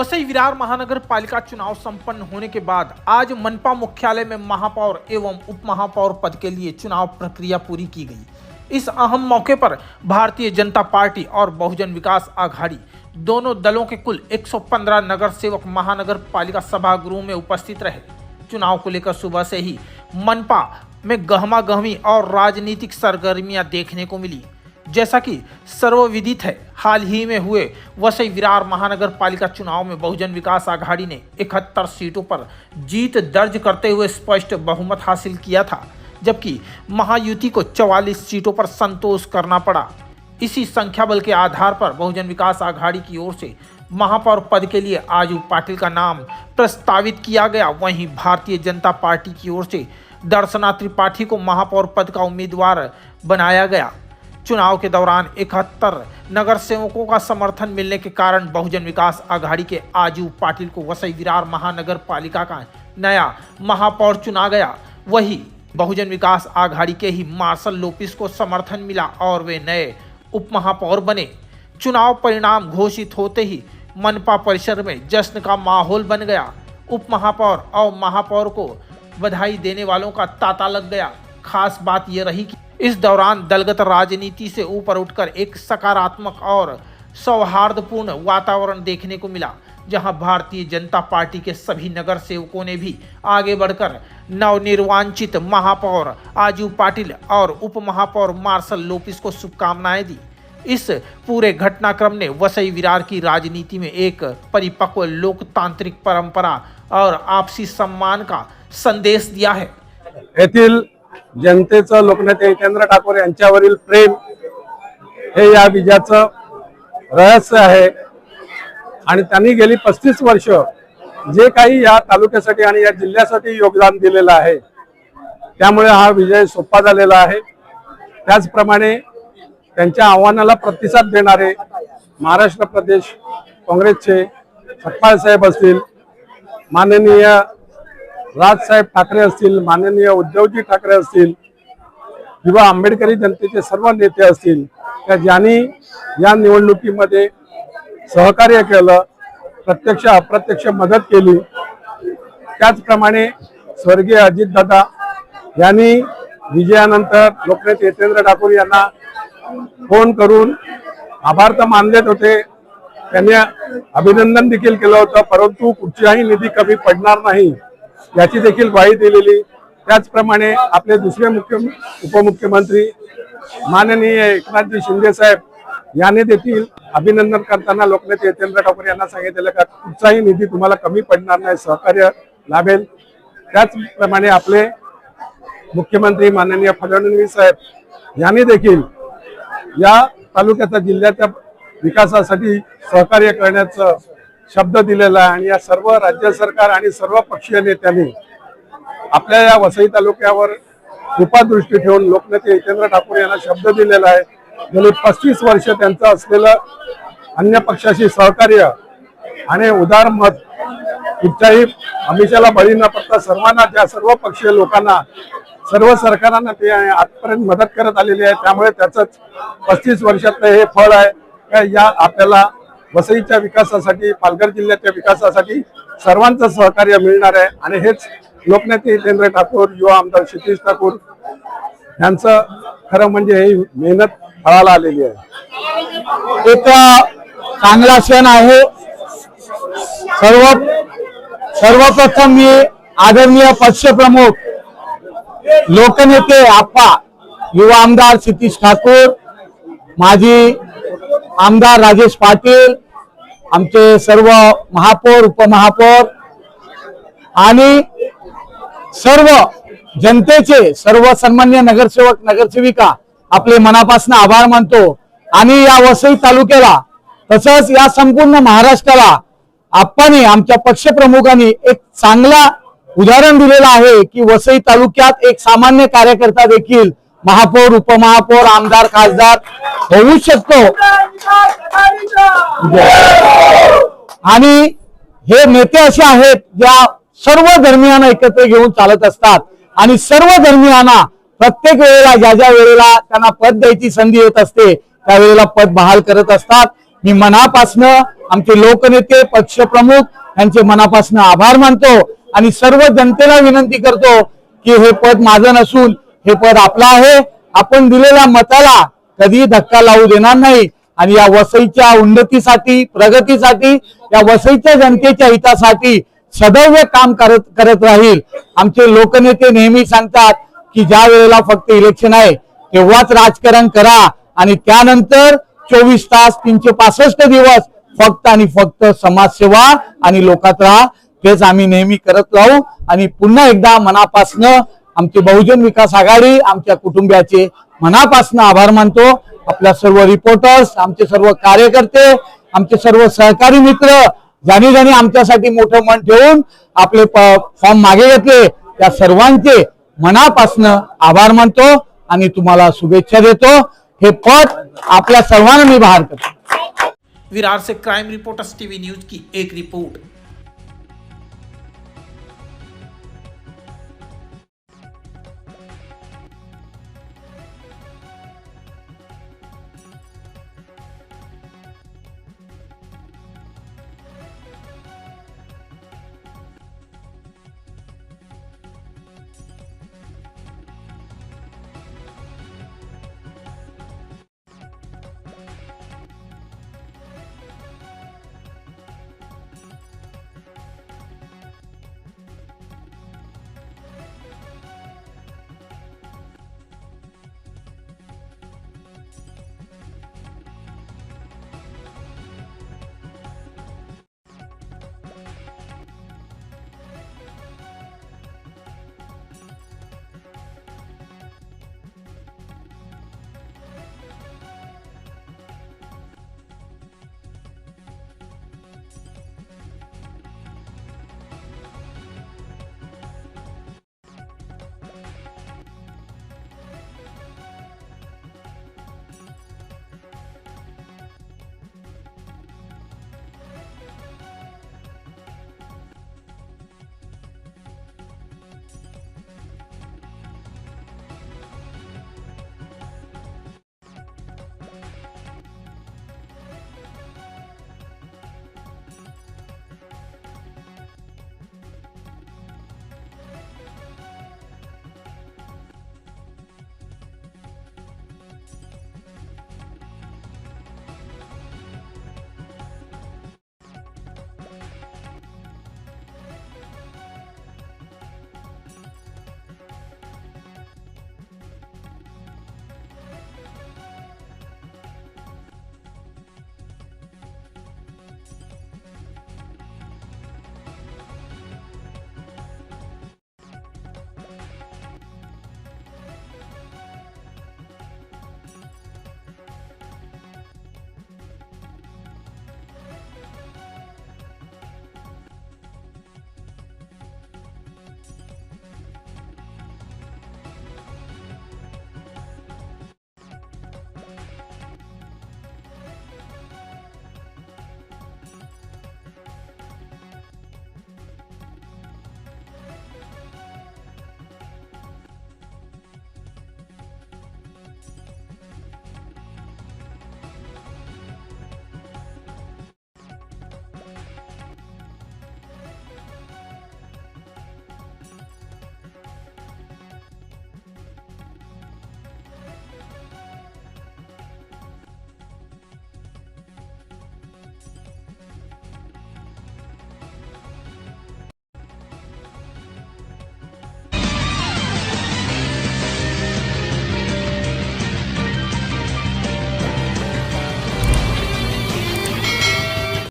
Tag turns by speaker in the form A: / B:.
A: वसई विरार महानगर पालिका चुनाव संपन्न होने के बाद आज मनपा मुख्यालय में महापौर एवं उप महापौर पद के लिए चुनाव प्रक्रिया पूरी की गई। इस अहम मौके पर भारतीय जनता पार्टी और बहुजन विकास आघाड़ी दोनों दलों के कुल 115 नगर सेवक महानगर पालिका सभागृह में उपस्थित रहे। चुनाव को लेकर सुबह से ही मनपा में गहमा गहमी और राजनीतिक सरगर्मियां देखने को मिली। जैसा कि सर्वविदित है, हाल ही में हुए वसई विरार महानगर पालिका चुनाव में बहुजन विकास आघाड़ी ने 71 सीटों पर जीत दर्ज करते हुए स्पष्ट बहुमत हासिल किया था, जबकि महायुति को 44 सीटों पर संतोष करना पड़ा। इसी संख्या बल के आधार पर बहुजन विकास आघाड़ी की ओर से महापौर पद के लिए आजू पाटिल का नाम प्रस्तावित किया गया। वहीं भारतीय जनता पार्टी की ओर से दर्शना त्रिपाठी को महापौर पद का उम्मीदवार बनाया गया। चुनाव के दौरान 71 नगर सेवकों का समर्थन मिलने के कारण बहुजन विकास आघाड़ी के आजू पाटिल को वसई विरार महानगर पालिका का नया महापौर चुना गया। वही बहुजन विकास आघाड़ी के ही मार्शल लोपिस को समर्थन मिला और वे नए उप महापौर बने। चुनाव परिणाम घोषित होते ही मनपा परिसर में जश्न का माहौल बन गया। उप महापौर और महापौर को बधाई देने वालों का तांता लग गया। खास बात यह रही कि इस दौरान दलगत राजनीति से ऊपर उठकर एक सकारात्मक और सौहार्दपूर्ण वातावरण देखने को मिला, जहां भारतीय जनता पार्टी के सभी नगर सेवकों ने भी आगे बढ़कर नवनिर्वाचित महापौर आजू पाटिल और उप महापौर मार्शल लोपिस को शुभकामनाएं दी। इस पूरे घटनाक्रम ने वसई विरार की राजनीति में एक परिपक्व लोकतांत्रिक परंपरा और आपसी सम्मान का संदेश दिया है।
B: येथील जनतेचं लोकनेते जितेंद्र ठाकूर यांच्यावरील प्रेम हे या विजयाचं रहस्य आहे आणि त्यांनी गेली 35 वर्ष जे काही या तालुक्यासाठी आणि या जिल्ह्यासाठी योगदान दिलेलं आहे, त्यामुळे हा विजय सोपा झालेला आहे। त्याचप्रमाणे त्यांच्या आव्हानाला प्रतिसाद देणारे महाराष्ट्र प्रदेश काँग्रेसचे सपकाळ साहेब असतील, माननीय राजसाहेब ठाकरे असतील, माननीय उद्धवजी ठाकरे असतील किंवा आंबेडकरी जनतेचे सर्व नेते असतील, त्या ज्यांनी या निवडणुकीमध्ये सहकार्य केलं, प्रत्यक्ष अप्रत्यक्ष मदत केली। त्याचप्रमाणे स्वर्गीय अजितदादा यांनी विजयानंतर लोकनेते जितेंद्र ठाकूर यांना फोन करून आभार तर मानलेत होते, त्यांनी अभिनंदन देखील केलं होतं, परंतु कुठचाही निधी कमी पडणार नाही याची देखील ग्वाही दिलेली। त्याचप्रमाणे आपले दुसरे उपमुख्यमंत्री माननीय एकनाथजी शिंदे साहेब यांनी देखील अभिनंदन करताना लोकनेते जितेंद्र ठाकूर यांना सांगितलेलं का कुठचाही निधी तुम्हाला कमी पडणार नाही, सहकार्य लाभेल। त्याचप्रमाणे आपले मुख्यमंत्री माननीय फडणवीस साहेब यांनी देखील या तालुक्याच्या जिल्ह्याच्या विकासासाठी सहकार्य करण्याचं शब्द दिलेला आहे आणि या सर्व राज्य सरकार आणि सर्व पक्षीय नेत्यांनी आपल्या या वसई तालुक्यावर कृपादृष्टी ठेवून लोकनेते जितेंद्र ठाकूर यांना शब्द दिलेला आहे। गेली 35 वर्ष त्यांचं असलेलं अन्य पक्षाशी सहकार्य आणि उदार मत कुठच्याही आमिषाला बळी न पडता सर्वांना, त्या सर्व पक्षीय लोकांना, सर्व सरकारांना ते आजपर्यंत मदत करत आलेली आहे। त्यामुळे त्याचंच 35 वर्षातलं हे फळ आहे। या आपल्याला वसईच्या विकासासाठी, पालघर जिल्ह्याच्या विकासासाठी सर्वांचं सहकार्य मिळणार आहे आणि हेच लोकनेते जितेंद्र ठाकूर, युवा आमदार क्षितिज ठाकूर यांचं खरं म्हणजे ही मेहनत फळाला आलेली आहे।
C: एक चांगला क्षण आहे। सर्वप्रथम मी आदरणीय पक्षप्रमुख लोकनेते आप्पा युवा आमदार क्षितिज ठाकूर, माजी आमदार राजेश पाटील, आमचे सर्व महापौर उपमहापौर आणि सर्व जनतेचे, सर्व सन्मान्य नगरसेवक नगरसेविका आपले मनापासून आभार मानतो आणि या वसई तालुक्याला तसंच या संपूर्ण महाराष्ट्राला आप्पांनी, आमच्या पक्षप्रमुखांनी एक चांगला उदाहरण दिलेलं आहे की वसई तालुक्यात एक सामान्य कार्यकर्ता देखील महापौर उपमहापौर आमदार खासदार होऊ शकतो। आणि हे नेते असे आहेत ज्या सर्व धर्मियांना एकत्र घेऊन चालत असतात आणि सर्व धर्मियांना प्रत्येक वेळेला ज्या ज्या वेळेला त्यांना पद द्यायची संधी येत असते त्यावेळेला पद बहाल करत असतात। मी मनापासनं आमचे लोकनेते पक्षप्रमुख यांचे मनापासनं आभार मानतो आणि सर्व जनतेला विनंती करतो की हे पद माझं नसून हे पद आपलं आहे. आपण दिलेल्या मताला कधी धक्का लावू देणार नाही आणि या वसईच्या उन्नतीसाठी, प्रगतीसाठी, या वसईच्या जनतेच्या हितासाठी सदैव काम करत राहील. आमचे लोकनेते नेहमी सांगतात की ज्या वेळेला फक्त इलेक्शन आहे तेव्हाच राजकारण करा आणि त्यानंतर 24 तास 365 दिवस फक्त आणि फक्त समाजसेवा आणि लोकात राहा. तेच आम्ही नेहमी करत राहू आणि पुन्हा एकदा मनापासनं आमचे बहुजन विकास आघाडी आमच्या कुटुंबियाचे मनापासनं आभार मानतो. आपल्या सर्व रिपोर्टर्स, आमचे सर्व कार्यकर्ते, आमचे सर्व सहकारी मित्र ज्यांनी आमच्यासाठी मोठं मन ठेवून आपले फॉर्म मागे घेतले त्या सर्वांचे मनापासनं आभार मानतो आणि तुम्हाला शुभेच्छा देतो. हे पद आपल्या सर्वांना मी बहाल करतो.
A: विरार से क्राइम रिपोर्टर्स टीवी न्यूज की एक रिपोर्ट।